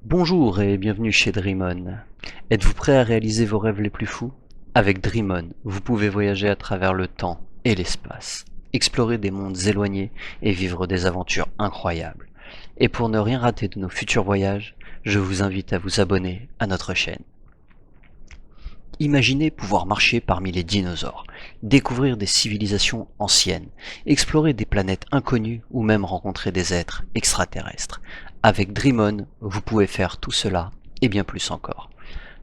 Bonjour et bienvenue chez Dreamon. Êtes-vous prêt à réaliser vos rêves les plus fous? Avec Dreamon, vous pouvez voyager à travers le temps et l'espace, explorer des mondes éloignés et vivre des aventures incroyables. Et pour ne rien rater de nos futurs voyages, je vous invite à vous abonner à notre chaîne. Imaginez pouvoir marcher parmi les dinosaures, découvrir des civilisations anciennes, explorer des planètes inconnues ou même rencontrer des êtres extraterrestres. Avec Dreamon, vous pouvez faire tout cela et bien plus encore.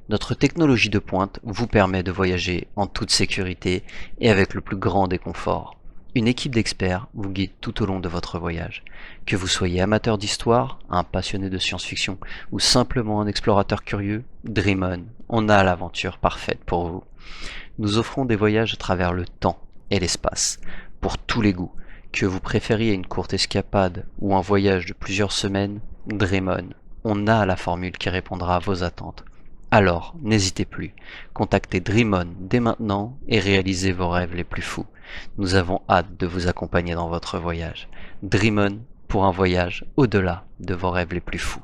Notre technologie de pointe vous permet de voyager en toute sécurité et avec le plus grand des conforts. Une équipe d'experts vous guide tout au long de votre voyage. Que vous soyez amateur d'histoire, un passionné de science-fiction ou simplement un explorateur curieux, Dream On a l'aventure parfaite pour vous. Nous offrons des voyages à travers le temps et l'espace, pour tous les goûts. Que vous préfériez une courte escapade ou un voyage de plusieurs semaines, On a la formule qui répondra à vos attentes. Alors, n'hésitez plus, contactez Dreamon dès maintenant et réalisez vos rêves les plus fous. Nous avons hâte de vous accompagner dans votre voyage. Dreamon pour un voyage au-delà de vos rêves les plus fous.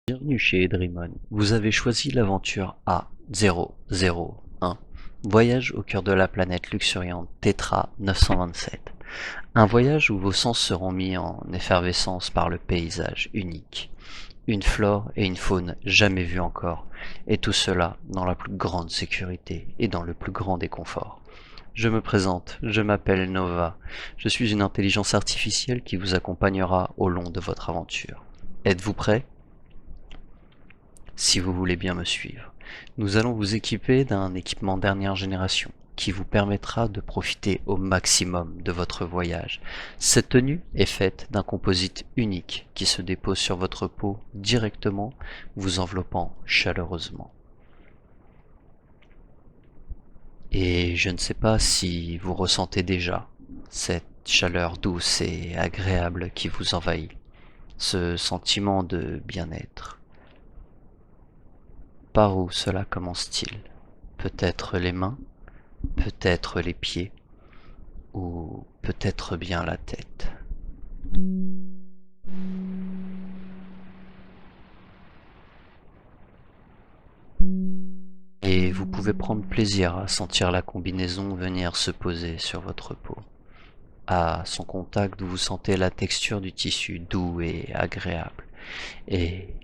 Bienvenue chez Dreamon. Vous avez choisi l'aventure A001. Voyage au cœur de la planète luxuriante Tetra 927. Un voyage où vos sens seront mis en effervescence par le paysage unique. Une flore et une faune jamais vues encore, et tout cela dans la plus grande sécurité et dans le plus grand des conforts. Je me présente, je m'appelle Nova, je suis une intelligence artificielle qui vous accompagnera au long de votre aventure. Êtes-vous prêt? Si vous voulez bien me suivre, nous allons vous équiper d'un équipement dernière génération qui vous permettra de profiter au maximum de votre voyage. Cette tenue est faite d'un composite unique qui se dépose sur votre peau directement, vous enveloppant chaleureusement. Et je ne sais pas si vous ressentez déjà cette chaleur douce et agréable qui vous envahit, ce sentiment de bien-être. Par où cela commence-t-il? Peut-être les mains, peut-être les pieds, ou peut-être bien la tête. Et vous pouvez prendre plaisir à sentir la combinaison venir se poser sur votre peau. À son contact, vous sentez la texture du tissu doux et agréable. Et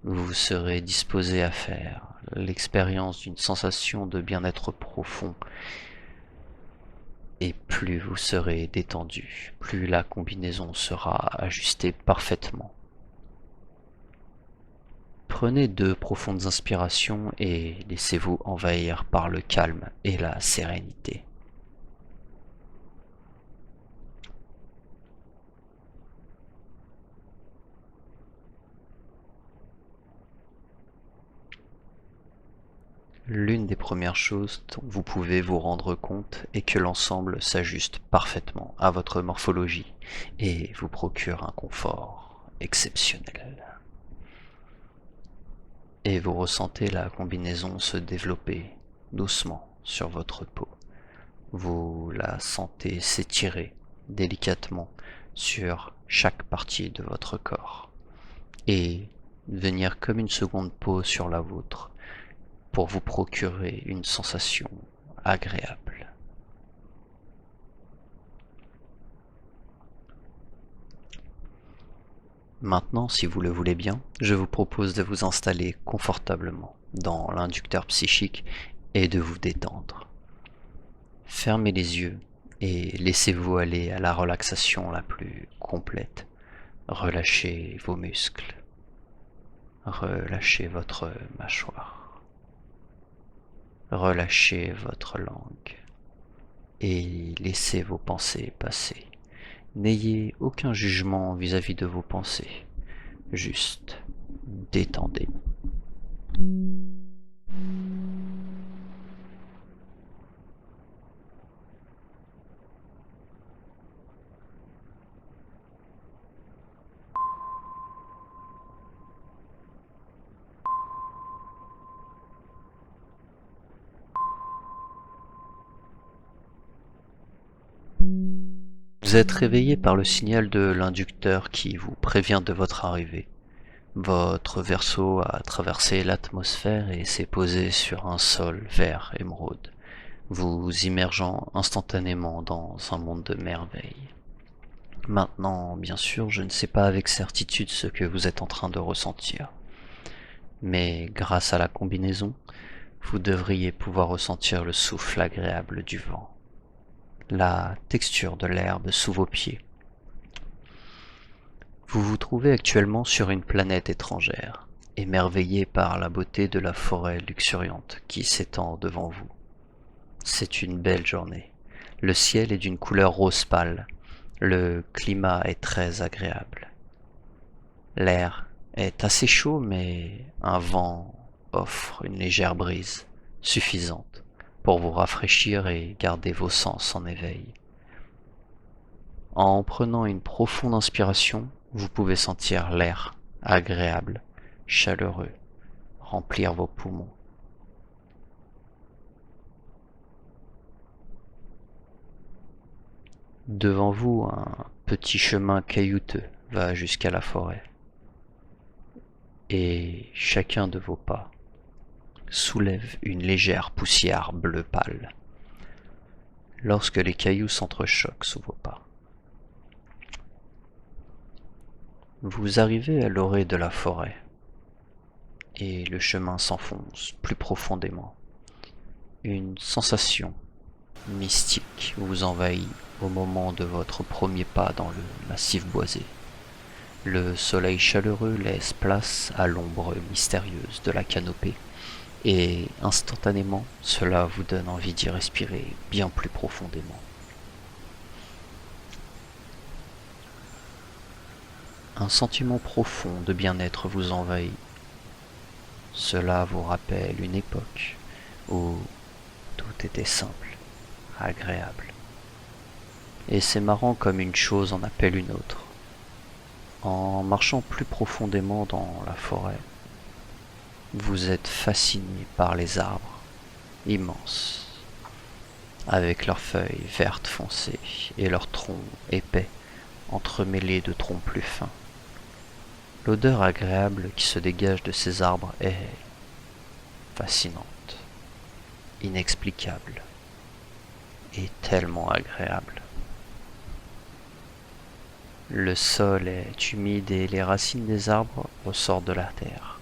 vous serez disposé à faire l'expérience d'une sensation de bien-être profond. Et plus vous serez détendu, plus la combinaison sera ajustée parfaitement. Prenez de profondes inspirations et laissez-vous envahir par le calme et la sérénité. L'une des premières choses dont vous pouvez vous rendre compte est que l'ensemble s'ajuste parfaitement à votre morphologie et vous procure un confort exceptionnel. Et vous ressentez la combinaison se développer doucement sur votre peau. Vous la sentez s'étirer délicatement sur chaque partie de votre corps et venir comme une seconde peau sur la vôtre pour vous procurer une sensation agréable. Maintenant, si vous le voulez bien, je vous propose de vous installer confortablement dans l'inducteur psychique et de vous détendre. Fermez les yeux et laissez-vous aller à la relaxation la plus complète. Relâchez vos muscles, relâchez votre mâchoire, relâchez votre langue et laissez vos pensées passer. N'ayez aucun jugement vis-à-vis de vos pensées, juste détendez. Vous êtes réveillé par le signal de l'inducteur qui vous prévient de votre arrivée. Votre vaisseau a traversé l'atmosphère et s'est posé sur un sol vert émeraude, vous immergeant instantanément dans un monde de merveilles. Maintenant, bien sûr, je ne sais pas avec certitude ce que vous êtes en train de ressentir, mais grâce à la combinaison, vous devriez pouvoir ressentir le souffle agréable du vent, la texture de l'herbe sous vos pieds. Vous vous trouvez actuellement sur une planète étrangère, émerveillé par la beauté de la forêt luxuriante qui s'étend devant vous. C'est une belle journée. Le ciel est d'une couleur rose pâle. Le climat est très agréable. L'air est assez chaud, mais un vent offre une légère brise, suffisante pour vous rafraîchir et garder vos sens en éveil. En prenant une profonde inspiration, vous pouvez sentir l'air agréable, chaleureux, remplir vos poumons. Devant vous, un petit chemin caillouteux va jusqu'à la forêt. Et chacun de vos pas soulève une légère poussière bleu pâle lorsque les cailloux s'entrechoquent sous vos pas. Vous arrivez à l'orée de la forêt et le chemin s'enfonce plus profondément. Une sensation mystique vous envahit au moment de votre premier pas dans le massif boisé. Le soleil chaleureux laisse place à l'ombre mystérieuse de la canopée et instantanément cela vous donne envie d'y respirer bien plus profondément. Un sentiment profond de bien-être vous envahit. Cela vous rappelle une époque où tout était simple, agréable. Et c'est marrant comme une chose en appelle une autre. En marchant plus profondément dans la forêt, vous êtes fasciné par les arbres immenses, avec leurs feuilles vertes foncées et leurs troncs épais entremêlés de troncs plus fins. L'odeur agréable qui se dégage de ces arbres est fascinante, inexplicable et tellement agréable. Le sol est humide et les racines des arbres ressortent de la terre,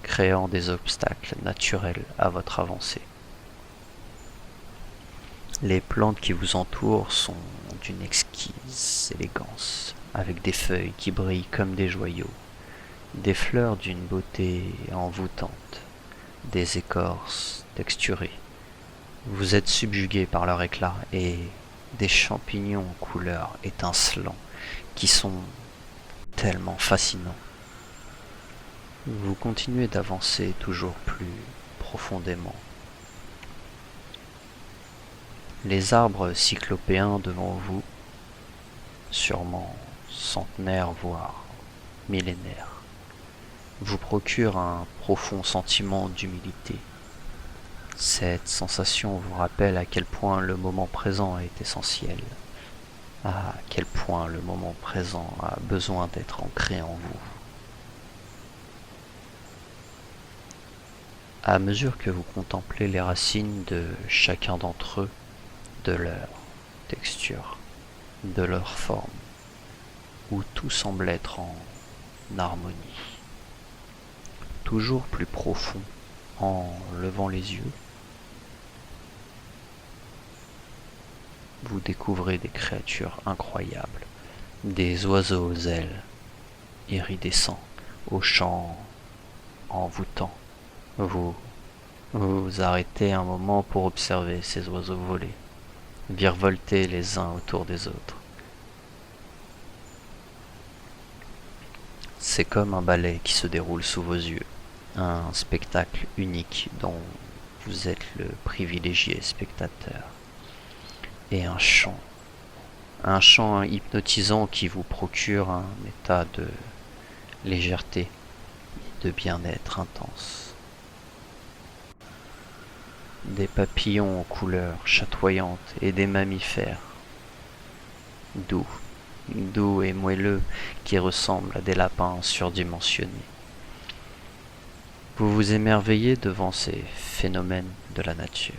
créant des obstacles naturels à votre avancée. Les plantes qui vous entourent sont d'une exquise élégance, avec des feuilles qui brillent comme des joyaux, des fleurs d'une beauté envoûtante, des écorces texturées. Vous êtes subjugué par leur éclat et des champignons aux couleurs étincelants qui sont tellement fascinants. Vous continuez d'avancer toujours plus profondément. Les arbres cyclopéens devant vous, sûrement centenaires voire millénaires, vous procurent un profond sentiment d'humilité. Cette sensation vous rappelle à quel point le moment présent est essentiel, à quel point le moment présent a besoin d'être ancré en vous. À mesure que vous contemplez les racines de chacun d'entre eux, de leur texture, de leur forme, où tout semble être en harmonie, toujours plus profond, en levant les yeux, vous découvrez des créatures incroyables, des oiseaux aux ailes, iridescents, aux chants envoûtants. Vous vous arrêtez un moment pour observer ces oiseaux voler, virevolter les uns autour des autres. C'est comme un ballet qui se déroule sous vos yeux, un spectacle unique dont vous êtes le privilégié spectateur. Et un chant hypnotisant qui vous procure un état de légèreté, de bien-être intense. Des papillons aux couleurs chatoyantes et des mammifères, doux, doux et moelleux qui ressemblent à des lapins surdimensionnés. Vous vous émerveillez devant ces phénomènes de la nature.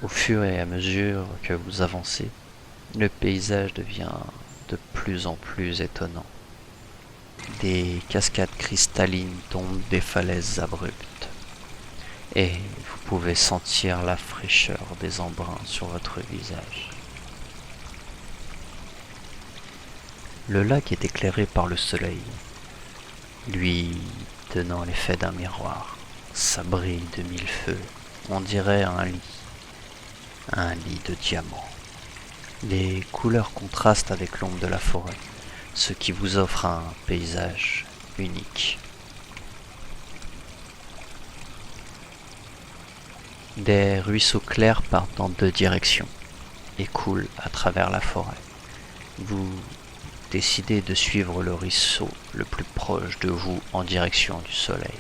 Au fur et à mesure que vous avancez, le paysage devient de plus en plus étonnant. Des cascades cristallines tombent des falaises abruptes, et vous pouvez sentir la fraîcheur des embruns sur votre visage. Le lac est éclairé par le soleil, lui donnant l'effet d'un miroir. Ça brille de mille feux, on dirait un lit de diamants. Les couleurs contrastent avec l'ombre de la forêt, ce qui vous offre un paysage unique. Des ruisseaux clairs partent dans deux directions et coulent à travers la forêt. Vous décidez de suivre le ruisseau le plus proche de vous en direction du soleil.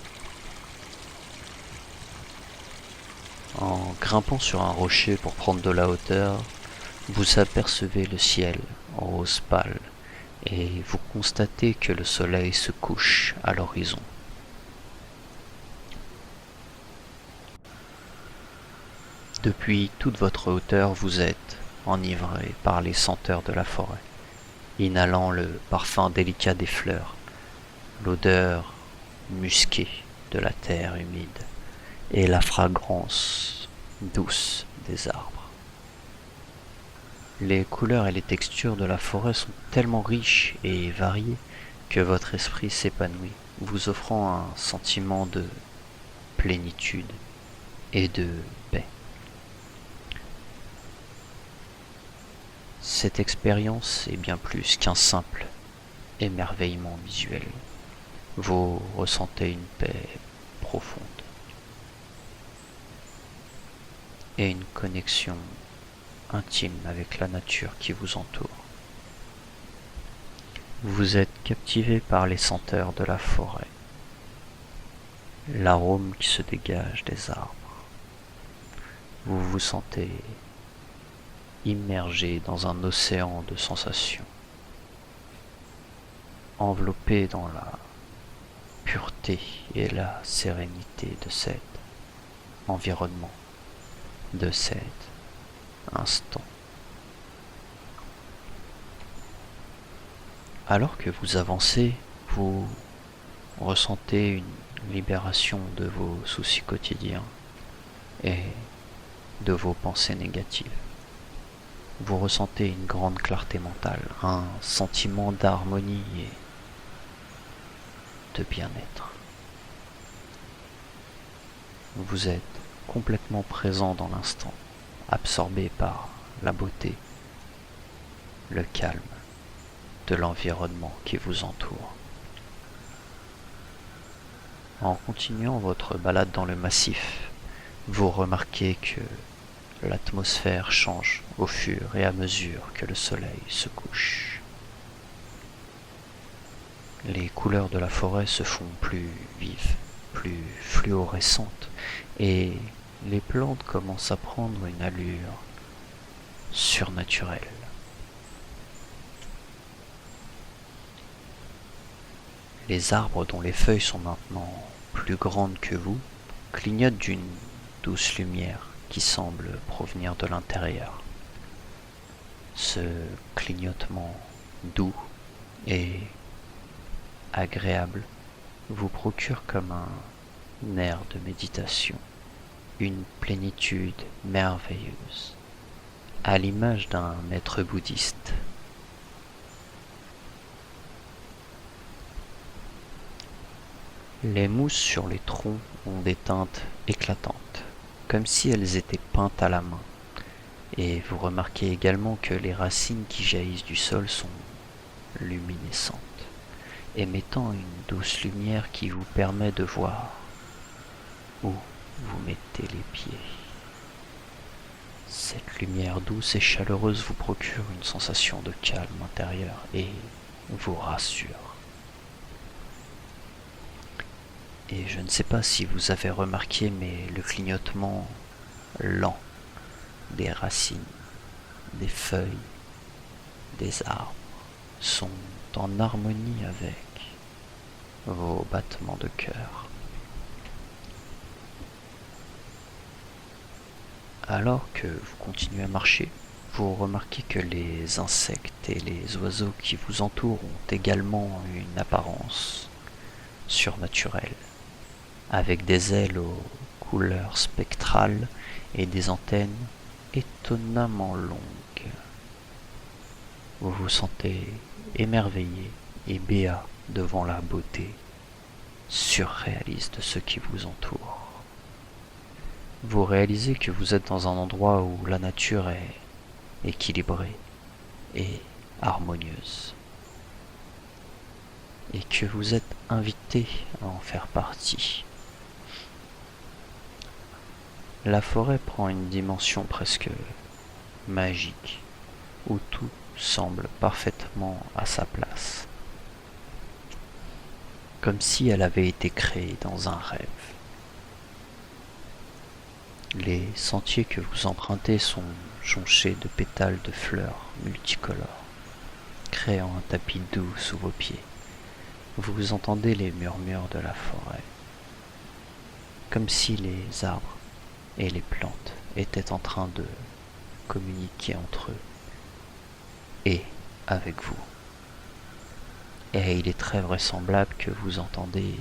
En grimpant sur un rocher pour prendre de la hauteur, vous apercevez le ciel en rose pâle et vous constatez que le soleil se couche à l'horizon. Depuis toute votre hauteur, vous êtes enivré par les senteurs de la forêt, inhalant le parfum délicat des fleurs, l'odeur musquée de la terre humide et la fragrance douce des arbres. Les couleurs et les textures de la forêt sont tellement riches et variées que votre esprit s'épanouit, vous offrant un sentiment de plénitude et de paix. Cette expérience est bien plus qu'un simple émerveillement visuel. Vous ressentez une paix profonde et une connexion intime avec la nature qui vous entoure. Vous êtes captivé par les senteurs de la forêt, l'arôme qui se dégage des arbres. Vous vous sentez immergé dans un océan de sensations, enveloppé dans la pureté et la sérénité de cet environnement, de cet instant. Alors que vous avancez, vous ressentez une libération de vos soucis quotidiens et de vos pensées négatives. Vous ressentez une grande clarté mentale, un sentiment d'harmonie et de bien-être. Vous êtes complètement présent dans l'instant, absorbé par la beauté, le calme de l'environnement qui vous entoure. En continuant votre balade dans le massif, vous remarquez que l'atmosphère change au fur et à mesure que le soleil se couche. Les couleurs de la forêt se font plus vives, plus fluorescentes, et les plantes commencent à prendre une allure surnaturelle. Les arbres dont les feuilles sont maintenant plus grandes que vous clignotent d'une douce lumière qui semble provenir de l'intérieur. Ce clignotement doux et agréable vous procure comme un air de méditation, une plénitude merveilleuse, à l'image d'un maître bouddhiste. Les mousses sur les troncs ont des teintes éclatantes, comme si elles étaient peintes à la main. Et vous remarquez également que les racines qui jaillissent du sol sont luminescentes, émettant une douce lumière qui vous permet de voir où vous mettez les pieds. Cette lumière douce et chaleureuse vous procure une sensation de calme intérieur et vous rassure. Et je ne sais pas si vous avez remarqué, mais le clignotement lent des racines, des feuilles, des arbres sont en harmonie avec vos battements de cœur. Alors que vous continuez à marcher, vous remarquez que les insectes et les oiseaux qui vous entourent ont également une apparence surnaturelle, avec des ailes aux couleurs spectrales et des antennes étonnamment longues. Vous vous sentez émerveillé et béat devant la beauté surréaliste de ce qui vous entoure. Vous réalisez que vous êtes dans un endroit où la nature est équilibrée et harmonieuse, et que vous êtes invité à en faire partie. La forêt prend une dimension presque magique, où tout semble parfaitement à sa place, comme si elle avait été créée dans un rêve. Les sentiers que vous empruntez sont jonchés de pétales de fleurs multicolores, créant un tapis doux sous vos pieds. Vous entendez les murmures de la forêt, comme si les arbres et les plantes étaient en train de communiquer entre eux et avec vous. Et il est très vraisemblable que vous entendez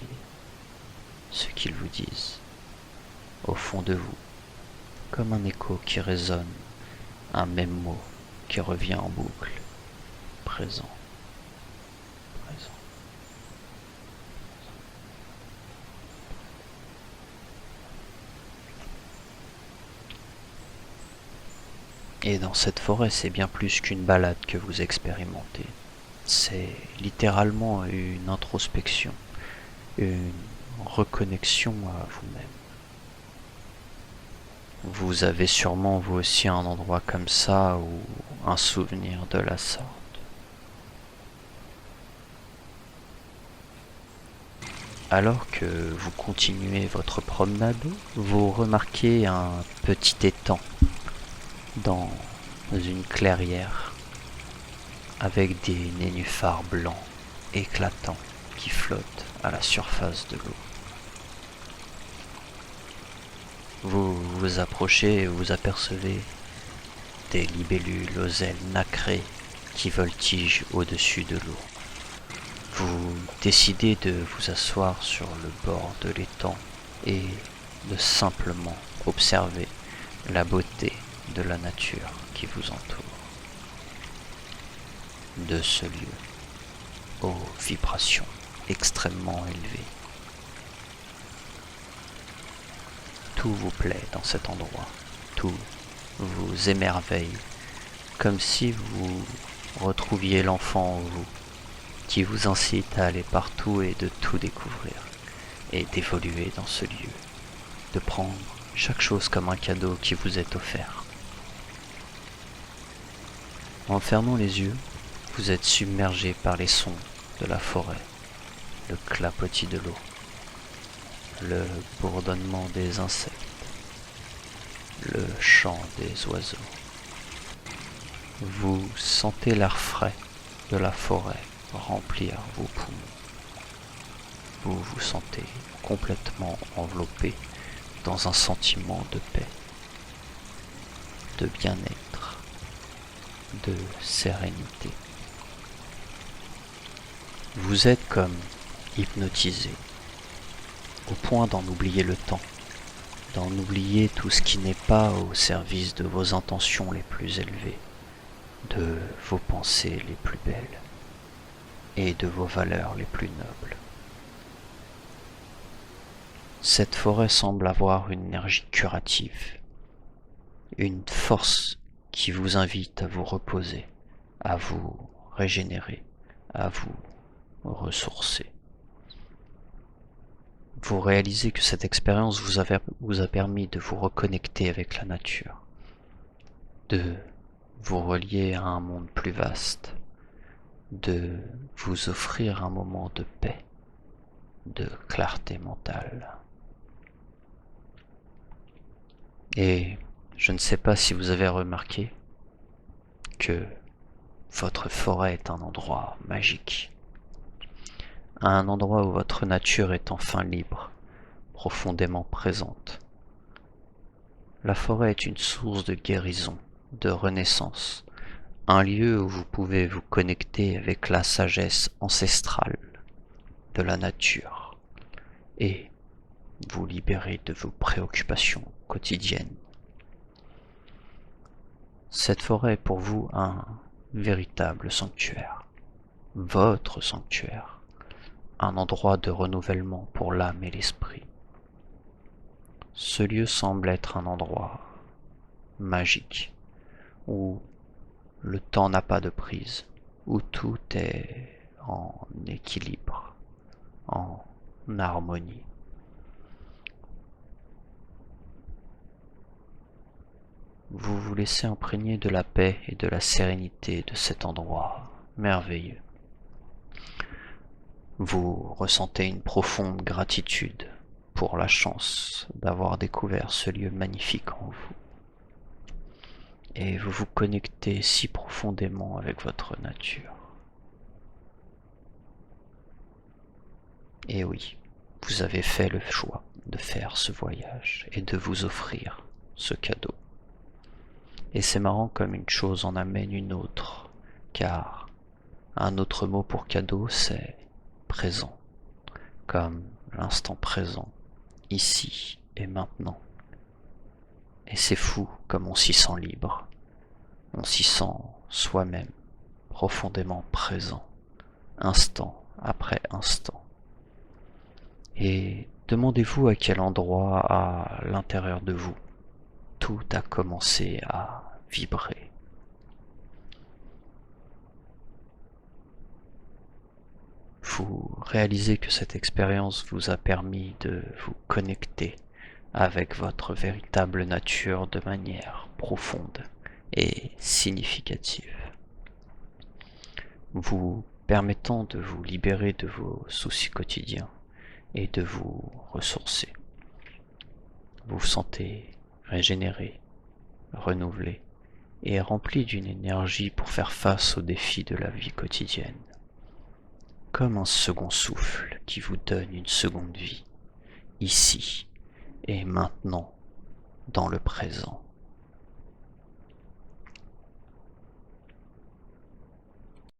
ce qu'ils vous disent au fond de vous, comme un écho qui résonne, un même mot qui revient en boucle. Présent, présent. Et dans cette forêt, c'est bien plus qu'une balade que vous expérimentez. C'est littéralement une introspection, une reconnexion à vous-même. Vous avez sûrement vous aussi un endroit comme ça ou un souvenir de la sorte. Alors que vous continuez votre promenade, vous remarquez un petit étang dans une clairière avec des nénuphars blancs éclatants qui flottent à la surface de l'eau. Vous vous approchez et vous apercevez des libellules aux ailes nacrées qui voltigent au-dessus de l'eau. Vous décidez de vous asseoir sur le bord de l'étang et de simplement observer la beauté de la nature qui vous entoure. De ce lieu aux vibrations extrêmement élevées. Tout vous plaît dans cet endroit, tout vous émerveille, comme si vous retrouviez l'enfant en vous, qui vous incite à aller partout et de tout découvrir, et d'évoluer dans ce lieu, de prendre chaque chose comme un cadeau qui vous est offert. En fermant les yeux, vous êtes submergé par les sons de la forêt, le clapotis de l'eau, le bourdonnement des insectes, le chant des oiseaux. Vous sentez l'air frais de la forêt remplir vos poumons. Vous vous sentez complètement enveloppé dans un sentiment de paix, de bien-être, de sérénité. Vous êtes comme hypnotisé, au point d'en oublier le temps, d'en oublier tout ce qui n'est pas au service de vos intentions les plus élevées, de vos pensées les plus belles et de vos valeurs les plus nobles. Cette forêt semble avoir une énergie curative, une force qui vous invite à vous reposer, à vous régénérer, à vous ressourcer. Vous réalisez que cette expérience vous a permis de vous reconnecter avec la nature, de vous relier à un monde plus vaste, de vous offrir un moment de paix, de clarté mentale. Et je ne sais pas si vous avez remarqué que votre forêt est un endroit magique, un endroit où votre nature est enfin libre, profondément présente. La forêt est une source de guérison, de renaissance, un lieu où vous pouvez vous connecter avec la sagesse ancestrale de la nature et vous libérer de vos préoccupations quotidiennes. Cette forêt est pour vous un véritable sanctuaire, votre sanctuaire, un endroit de renouvellement pour l'âme et l'esprit. Ce lieu semble être un endroit magique, où le temps n'a pas de prise, où tout est en équilibre, en harmonie. Vous vous laissez imprégner de la paix et de la sérénité de cet endroit merveilleux. Vous ressentez une profonde gratitude pour la chance d'avoir découvert ce lieu magnifique en vous. Et vous vous connectez si profondément avec votre nature. Et oui, vous avez fait le choix de faire ce voyage et de vous offrir ce cadeau. Et c'est marrant comme une chose en amène une autre, car un autre mot pour cadeau c'est présent, comme l'instant présent, ici et maintenant. Et c'est fou comme on s'y sent libre, on s'y sent soi-même profondément présent, instant après instant. Et demandez-vous à quel endroit à l'intérieur de vous tout a commencé à vibrer. Vous réalisez que cette expérience vous a permis de vous connecter avec votre véritable nature de manière profonde et significative, vous permettant de vous libérer de vos soucis quotidiens et de vous ressourcer. Vous vous sentez régénéré, renouvelé et rempli d'une énergie pour faire face aux défis de la vie quotidienne. Comme un second souffle qui vous donne une seconde vie, ici et maintenant, dans le présent.